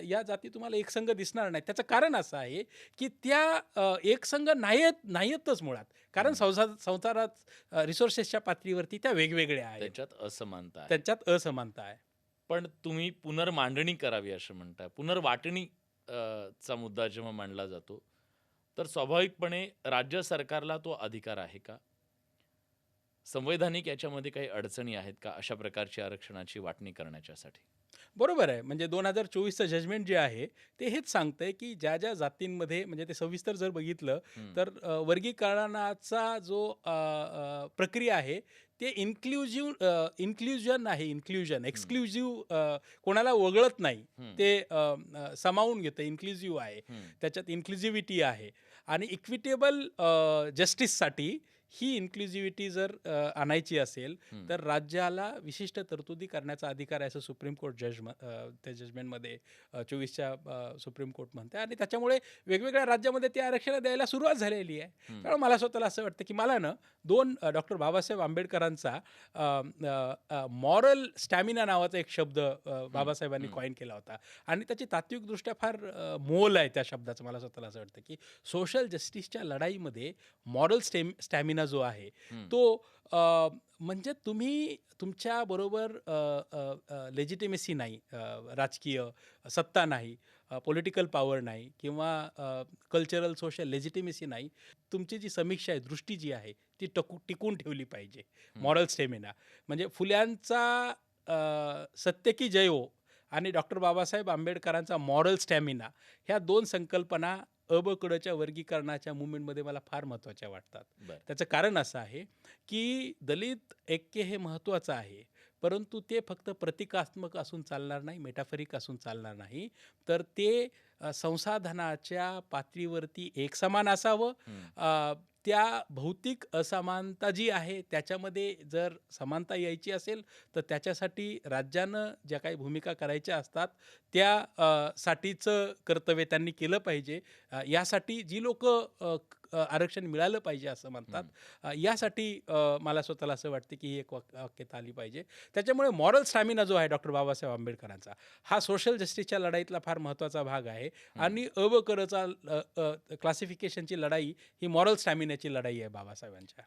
या जाती तुम्हाला एकसंघ दिसणार नाही. त्याचं कारण असं आहे की त्या एकसंघ नाहीतच मुळात. कारण संसारात रिसोर्सेसच्या पातळीवरती त्या वेगवेगळ्या आहेत, त्यांच्यात असमानता आहे. पण तुम्ही पुनर्मांडणी करावी असं म्हणताय. पुनर्वाटणी चा मुद्दा जेव्हा मांडला जातो तर स्वाभाविकपणे राज्य सरकारला तो अधिकार आहे का? संवैधानिक याच्यामध्ये काही अडचणी आहेत का अशा प्रकारची आरक्षणाची वाटणी करण्याच्यासाठी? बरोबर आहे. म्हणजे 2024चं जजमेंट जे आहे ते हेच सांगतंय की ज्या ज्या जातींमध्ये, म्हणजे ते सविस्तर जर बघितलं तर वर्गीकरणाचा जो प्रक्रिया आहे ते इन्क्ल्युजन आहे. एक्सक्लुझिव्ह कोणाला वगळत नाही, ते सामावून घेतं, इन्क्लुझिव्ह आहे. त्याच्यात इन्क्लुझिव्हिटी आहे आणि इक्विटेबल जस्टिससाठी ही इन्क्लुझिव्हिटी जर आणायची असेल तर राज्याला विशिष्ट तरतुदी करण्याचा अधिकार आहे असं सुप्रीम कोर्ट त्या जजमेंटमध्ये 24च्या सुप्रीम कोर्ट म्हणते. आणि त्याच्यामुळे वेगवेगळ्या राज्यामध्ये ते आरक्षण द्यायला सुरुवात झालेली आहे. त्यामुळे मला स्वतःला असं वाटतं की मला डॉक्टर बाबासाहेब आंबेडकरांचा मॉरल स्टॅमिना नावाचा एक शब्द बाबासाहेबांनी कॉइन केला होता आणि त्याची तात्विकदृष्ट्या फार मोल आहे त्या शब्दाचं. मला स्वतःला असं वाटतं की सोशल जस्टिसच्या लढाईमध्ये मॉरल स्टॅमिना जो आहे तो म्हणजे तुम्ही तुमच्याबरोबर लेजिटिमेसी नाही, राजकीय सत्ता नाही, पॉलिटिकल पॉवर नाही किंवा कल्चरल सोशल लेजिटिमेसी नाही, तुमची जी समीक्षा आहे, दृष्टी जी आहे ती टिकून ठेवली पाहिजे. मॉरल स्टेमिना म्हणजे फुल्यांचा सत्य की जय हो आणि डॉक्टर बाबासाहेब आंबेडकरांचा मॉरल स्टॅमिना, ह्या दोन संकल्पना अबकडच्या वर्गीकरणाच्या मुवमेंटमध्ये मला फार महत्त्वाच्या वाटतात. त्याचं कारण असं आहे की दलित ऐक्य हे महत्त्वाचं आहे, परंतु ते फक्त प्रतिकात्मक असून चालणार नाही, मेटाफरिक असून चालणार नाही, तर ते संसाधनाच्या पातळीवरती एकसमान असावं. त्या भौतिक असमानता जी आहे त्याच्यामध्ये जर समानता यायची असेल तर त्याच्यासाठी राज्यानं ज्या काही भूमिका करायच्या असतात त्या साठीचं कर्तव्य त्यांनी केलं पाहिजे. यासाठी जी लोक आरक्षण मिळालं पाहिजे असं म्हणतात, यासाठी मला स्वतःला असं वाटतं की ही एक वाक्यता आली पाहिजे. त्याच्यामुळे मॉरल स्टॅमिना जो आहे डॉक्टर बाबासाहेब आंबेडकरांचा, हा सोशल जस्टिसच्या लढाईतला फार महत्त्वाचा भाग आहे. आणि अबकरचा क्लासिफिकेशनची लढाई ही मॉरल स्टॅमिनाची लढाई आहे बाबासाहेबांच्या.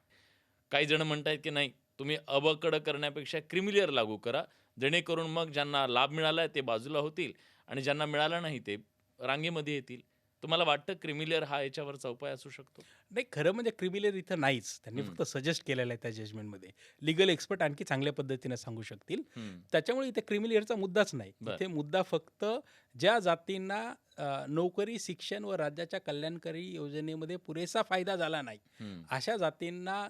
काही जण म्हणतात की नाही, तुम्ही अबकड करण्यापेक्षा क्रिमिलेअर लागू करा, जेणेकरून मग ज्यांना लाभ मिळाला ते बाजूला होतील आणि ज्यांना मिळाला नाही ते रांगेमध्ये येतील. तुम्हाला वाटतं क्रिमिलेअर हा याच्यावरचा उपाय असू शकतो? नाही, खरं म्हणजे क्रिमिलेअर इथं नाहीच. त्यांनी फक्त सजेस्ट केलेलं आहे त्या जजमेंटमध्ये. लिगल एक्सपर्ट आणखी चांगल्या पद्धतीने सांगू शकतील. त्याच्यामुळे इथे क्रिमिलेअरचा मुद्दाच नाही. इथे मुद्दा फक्त ज्या जातींना नोकरी, शिक्षण व राज्याच्या कल्याणकारी योजनेमध्ये पुरेसा फायदा झाला नाही अशा जातींना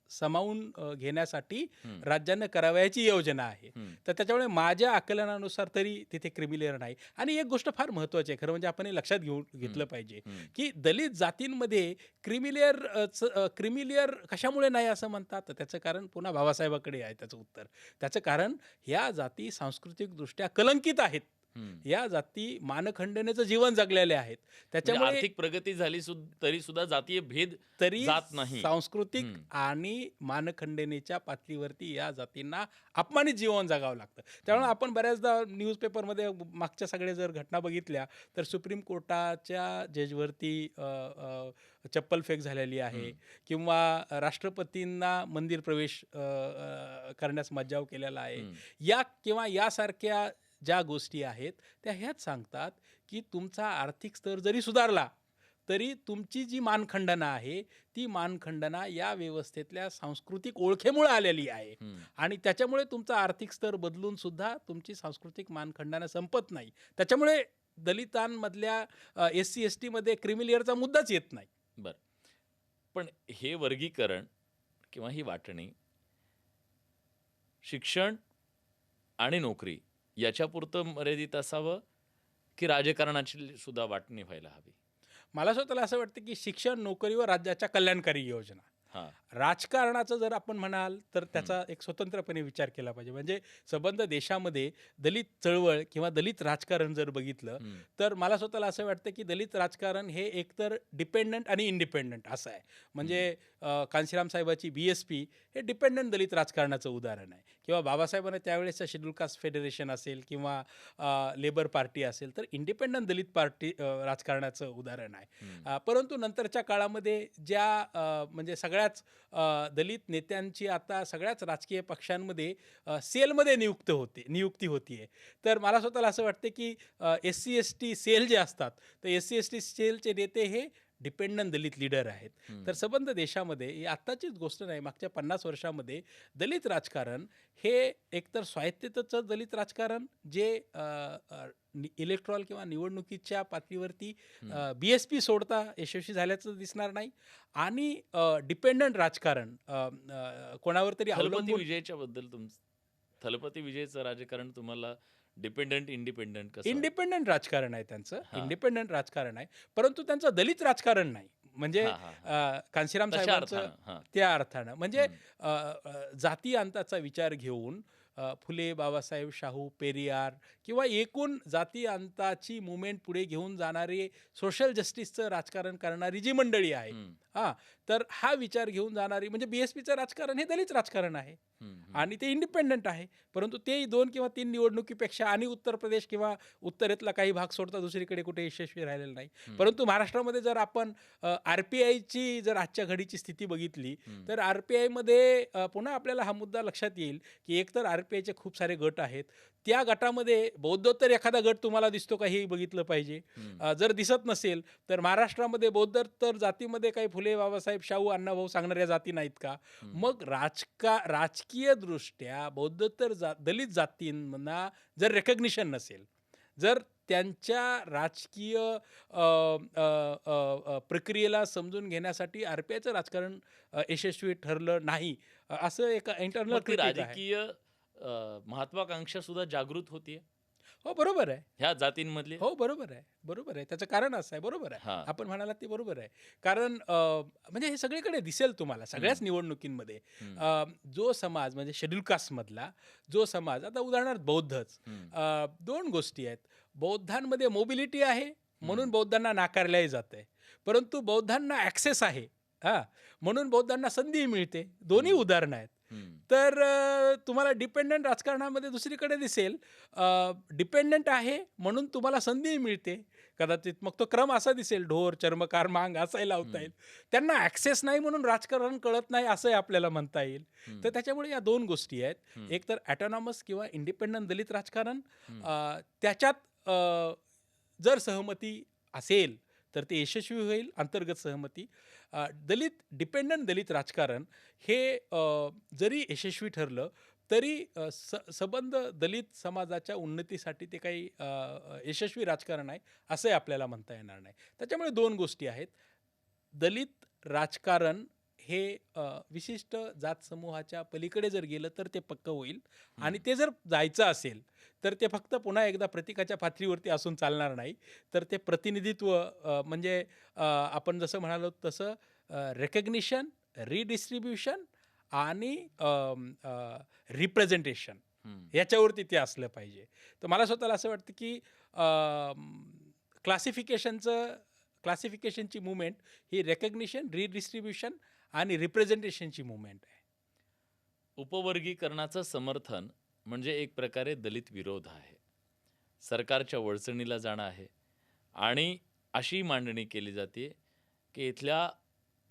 सामावून घेण्यासाठी राज्यानं करावयाची योजना आहे. तर त्याच्यामुळे माझ्या आकलनानुसार तरी तिथे क्रिमिलेअर नाही. आणि एक गोष्ट फार महत्त्वाची आहे, खरं म्हणजे आपण हे लक्षात घेतलं पाहिजे की दलित जातींमध्ये क्रिमिलियर कशामुळे नाही असं म्हणतात? तर त्याचं कारण पुन्हा बाबासाहेबाकडे आहे त्याचं उत्तर. त्याचं कारण ह्या जाती सांस्कृतिकदृष्ट्या कलंकित आहेत. हम्म. या जाती मानखंडनेचं जीवन जगलेले आहेत. म्हणजे त्याच्यामुळे आर्थिक प्रगती झाली तरी सुद्धा जातीय भेद तरी जात नाही. सांस्कृतिक हम्म. आणि मानखंडनेच्या पातळीवरती या जातींना अपमानित जीवन जगावं लागतं. त्यामुळे आपण बऱ्याचदा न्यूजपेपरमध्ये मागच्या सगळ्या जर घटना बघितल्या तर सुप्रीम कोर्टाच्या जजवरती चप्पल फेक झालेली आहे किंवा राष्ट्रपतींना मंदिर प्रवेश करण्यास मज्जाव केलेला आहे. या किंवा यासारख्या ज्या गोष्टी आहेत त्या ह्याच सांगतात की तुमचा आर्थिक स्तर जरी सुधारला तरी तुमची जी मानखंडना आहे ती मानखंडना या व्यवस्थेतल्या सांस्कृतिक ओळखेमुळे आलेली आहे आणि त्याच्यामुळे तुमचा आर्थिक स्तर बदलून सुद्धा तुमची सांस्कृतिक मानखंडना संपत नाही. त्याच्यामुळे दलितांमधल्या SC ST मध्ये क्रिमिलियरचा मुद्दाच येत नाही. बर, पण हे वर्गीकरण किंवा ही वाटणी शिक्षण आणि नोकरी याच्यापुरतं मर्यादित असावं की राजकारणाची सुद्धा वाटणी व्हायला हवी? मला स्वतःला असं वाटतं की शिक्षण, नोकरी व राज्याच्या कल्याणकारी योजना. हां. राजकारणाचं जर आपण म्हणाल तर त्याचा एक स्वतंत्रपणे विचार केला पाहिजे. म्हणजे संबंध देशामध्ये दलित चळवळ किंवा दलित राजकारण जर बघितलं तर मला स्वतःला असं वाटतं की दलित राजकारण हे एकतर डिपेंडंट आणि इंडिपेंडंट असं आहे. म्हणजे कांशीराम साहेबाची BSP हे डिपेंडंट दलित राजकारणाचं उदाहरण आहे किंवा बाबासाहेबांना त्यावेळेसचं शेड्यूल कास्ट फेडरेशन असेल किंवा लेबर पार्टी असेल तर इंडिपेंडंट दलित पार्टी राजकारणाचं उदाहरण आहे. परंतु नंतरच्या काळामध्ये ज्या म्हणजे सगळ्याच दलित नेत्यांची आता सगळ्याच राजकीय पक्षांमध्ये सेलमध्ये नियुक्ती होतीये. तर मला स्वतःला असं वाटतं की SC ST सेल जे असतात तर SC ST सेलचे नेते हे डिपेंडंट दलित लीडर आहेत. तर संबंध देशामध्ये ही आत्ताचीच गोष्ट नाही, मागच्या 50 वर्षामध्ये दलित राजकारण हे एकतर स्वायत्ततेचं दलित राजकारण जे इलेक्ट्रॉल किंवा निवडणुकीच्या पातळीवरती BSP सोडता यशस्वी झाल्याचं दिसणार नाही आणि डिपेंडंट राजकारण कोणावर तरी थलपती अवलंबून विजयच्या बद्दल थलपती विजयचं राजकारण तुम्हाला इंडिपेंडंट कसं वाटतं? इंडिपेंडंट राजकारण आहे त्यांचं. हां. इंडिपेंडंट राजकारण आहे परंतु त्यांचं दलित राजकारण नाही. म्हणजे हां, हां, कांशीराम तशा साहेबांचं अर्थानं, हां. त्या अर्थानं म्हणजे जाती अंताचा विचार घेऊन फुले, बाबासाहेब, शाहू, पेरियार किंवा एकूण जाती अंताची मुवमेंट पुढे घेऊन जाणारे सोशल जस्टिसचं राजकारण करणारी जी मंडळी आहे तर हा विचार घेऊन जाणारी म्हणजे BSPचं राजकारण हे दलित राजकारण आहे आणि ते इंडिपेंडंट आहे. परंतु ते 2 किंवा 3 निवडणुकीपेक्षा आणि उत्तर प्रदेश किंवा उत्तरेतला काही भाग सोडता दुसरीकडे कुठे यशस्वी राहिलेला नाही. परंतु महाराष्ट्रामध्ये जर आपण RPIची जर आजच्या घडीची स्थिती बघितली तर RPIमध्ये पुन्हा आपल्याला हा मुद्दा लक्षात येईल की एकतर RPIचे खूप सारे गट आहेत. त्या गटामध्ये बौद्धोत्तर एखादा गट तुम्हाला दिसतो का हे बघितलं पाहिजे. जर दिसत नसेल तर महाराष्ट्रामध्ये बौद्धोत्तर जातीमध्ये काही फुले, बाबासाहेब, शाहू, अण्णाभाऊ सांगणाऱ्या जाती नाहीत का? मग राजकीय दृष्ट्या बौद्धोत्तर दलित जातींना जर रेकग्निशन नसेल, जर त्यांच्या राजकीय प्रक्रियेला समजून घेण्यासाठी RPIचं राजकारण यशस्वी ठरलं नाही असं एक इंटरनल मग ती क्रिटिक आहे. राजकीय महत्वाकांक्षा सुद्धा जागृत होतीये हो बरोबर आहे. ह्या जातींमधली. हो बरोबर आहे. त्याचं कारण असं आहे. बरोबर आहे. हां. आपण म्हणालात ते बरोबर आहे. कारण म्हणजे हे सगळीकडे दिसेल तुम्हाला सगळ्याच निवडणुकींमध्ये जो समाज म्हणजे शेड्यूल कास्टमधला जो समाज, आता उदाहरणार्थ बौद्धच, 2 गोष्टी आहेत. बौद्धांमध्ये मोबिलिटी आहे म्हणून बौद्धांना नाकारल्याही जाते, परंतु बौद्धांना ॲक्सेस आहे म्हणून बौद्धांना संधी मिळते. दोन्ही उदाहरणं आहेत. तर तुम्हाला डिपेंडंट राजकारणामध्ये दुसरीकडे दिसेल डिपेंडंट आहे म्हणून तुम्हाला संधी मिळते. कदाचित मग तो क्रम असा दिसेल ढोर चर्मकार मांग असाही लावता येईल. त्यांना ॲक्सेस नाही म्हणून राजकारण कळत नाही असंही आपल्याला म्हणता येईल. तर त्याच्यामुळे या 2 गोष्टी आहेत. एक तर ॲटॉनॉमस किंवा इंडिपेंडंट दलित राजकारण, त्याच्यात जर सहमती असेल तर ते यशस्वी होईल, अंतर्गत सहमती. डिपेंडंट दलित राजकारण हे जरी यशस्वी ठरलं तरी संबंध दलित समाजाच्या उन्नतीसाठी ते काही यशस्वी राजकारण आहे असंही आपल्याला म्हणता येणार नाही. त्याच्यामुळे 2 गोष्टी आहेत. दलित राजकारण हे विशिष्ट जात समूहाच्या पलीकडे जर गेलं तर ते पक्कं होईल आणि ते जर जायचं असेल तर ते फक्त पुन्हा एकदा प्रतीकाच्या पातळीवरती असून चालणार नाही, तर ते प्रतिनिधित्व म्हणजे आपण जसं म्हणालो तसं रेकग्निशन, रिडिस्ट्रीब्युशन आणि रिप्रेझेंटेशन याच्यावरती ते असलं पाहिजे. तर मला स्वतःला असं वाटतं की क्लासिफिकेशनची मुवमेंट ही रेकग्निशन, रिडिस्ट्रीब्युशन आणि रिप्रेझेंटेशनची मुवमेंट आहे. उपवर्गीकरणाचं समर्थन म्हणजे एक प्रकारे दलित विरोध आहे. सरकारच्या वळचणीला जाणं आहे आणि अशी मांडणी केली जाते की इथल्या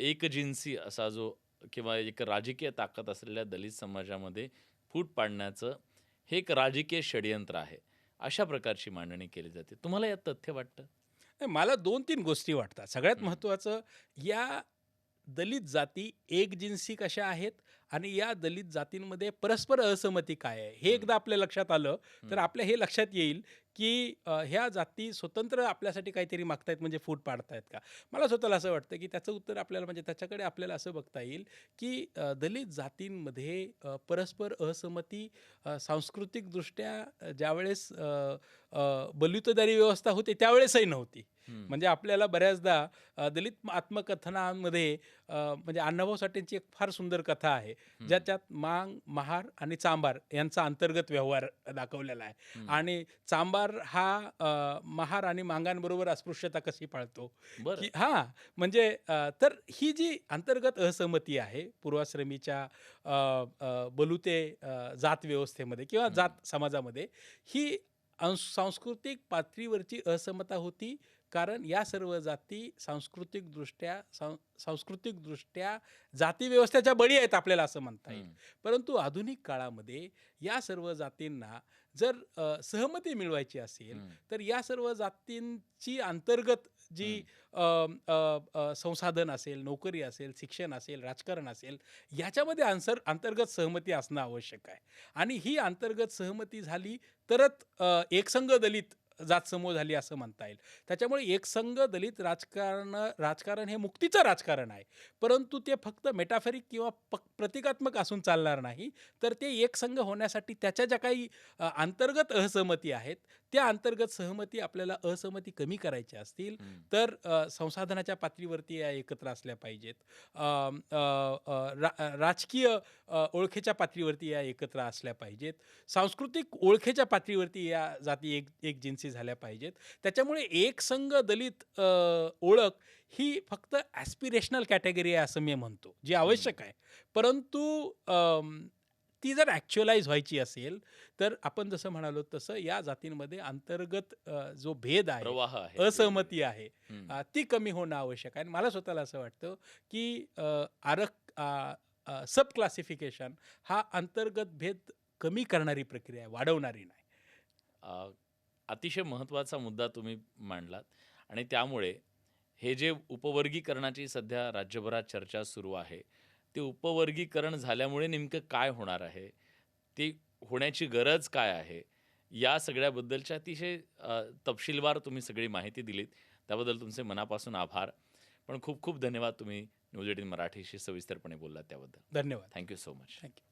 एकजिन्सी असा जो किंवा एक राजकीय ताकद असलेल्या दलित समाजामध्ये फूट पाडण्याचं हे एक राजकीय षडयंत्र आहे. अशा प्रकारची मांडणी केली जाते. तुम्हाला यात तथ्य वाटतं? नाही, मला 2-3 गोष्टी वाटतात. सगळ्यात महत्त्वाचं, या दलित जाती एकजिन्सी कशा आहेत आणि या दलित जातींमध्ये परस्पर असहमती काय आहे, हे एकदा आपल्या लक्षात आलं तर आपल्या हे लक्षात येईल की ह्या जाती स्वतंत्र आपल्यासाठी काहीतरी मागतायत म्हणजे फूट पाडतायत का. मला स्वतःला असं वाटतं की त्याचं उत्तर आपल्याला म्हणजे त्याच्याकडे आपल्याला असं बघता येईल की दलित जातींमध्ये परस्पर असहमती सांस्कृतिकदृष्ट्या ज्यावेळेस बलुतेदारी व्यवस्था होती त्यावेळेसही नव्हती. म्हणजे आपल्याला बऱ्याचदा दलित आत्मकथनांमध्ये म्हणजे अण्णाभाऊ साठेंची एक फार सुंदर कथा आहे ज्याच्यात मांग, महार आणि चांबार यांचा अंतर्गत व्यवहार दाखवलेला आहे. आणि चांबार हा महार आणि मांगांबरोबर अस्पृश्यता कशी पाळतो बरं. की म्हणजे तर ही जी अंतर्गत असहमती आहे पूर्वाश्रमीच्या बलुते जात व्यवस्थेमध्ये किंवा जात समाजामध्ये, ही सांस्कृतिक पातळीवरची असमता होती. कारण या सर्व जाती सांस्कृतिकदृष्ट्या जातीव्यवस्थेच्या बळी आहेत आपल्याला असं म्हणता येईल. परंतु आधुनिक काळामध्ये या सर्व जातींना जर सहमती मिळवायची असेल तर या सर्व जातींची अंतर्गत जी संसाधन असेल, नोकरी असेल, शिक्षण असेल, राजकारण असेल, याच्यामध्ये अंतर्गत सहमती असणं आवश्यक आहे. आणि ही अंतर्गत सहमती झाली तरच एकसंघ दलित जात समूह झाली असं म्हणता येईल. त्याच्यामुळे एकसंघ दलित राजकारण हे मुक्तीचं राजकारण आहे. परंतु ते फक्त मेटाफरिक किंवा प्रतिकात्मक असून चालणार नाही, तर ते एकसंघ होण्यासाठी त्याच्या ज्या काही अंतर्गत असहमती आहेत त्या अंतर्गत सहमती आपल्याला असहमती कमी करायच्या असतील तर संसाधनाच्या पातळीवरती या एकत्र असल्या पाहिजेत. राजकीय ओळखेच्या पातळीवरती या एकत्र असल्या पाहिजेत. सांस्कृतिक ओळखेच्या पातळीवरती या जाती एकजिन्सी झाल्या पाहिजेत. त्याच्यामुळे एकसंघ दलित ओळख ही फक्त ॲस्पिरेशनल कॅटेगरी आहे असं मी म्हणतो, जी आवश्यक आहे. परंतु ती जर ॲक्च्युअलाइज व्हायची असेल तर आपण जसं म्हणालो तसं या जातींमध्ये अंतर्गत जो भेद प्रवाह आहे, आहे, असहमती आहे, ती कमी होणं आवश्यक आहे. आणि मला स्वतःला असं वाटतं की सब क्लासिफिकेशन हा अंतर्गत भेद कमी करणारी प्रक्रिया आहे, वाढवणारी नाही. अतिशय महत्त्वाचा मुद्दा तुम्ही मांडलात आणि त्यामुळे हे जे उपवर्गीकरणाची सध्या राज्यभरात चर्चा सुरू आहे, ते उपवर्गीकरण झाल्यामुळे नेमकं काय होणार आहे, ते होण्याची गरज काय आहे, या सगळ्याबद्दलच्या अतिशय तपशीलवार तुम्ही सगळी माहिती दिलीत. त्याबद्दल तुमचे मनापासून आभार. पण खूप खूप धन्यवाद, तुम्ही न्यूज 18 मराठीशी सविस्तरपणे बोललात त्याबद्दल. धन्यवाद. Thank you so much. थँक्यू.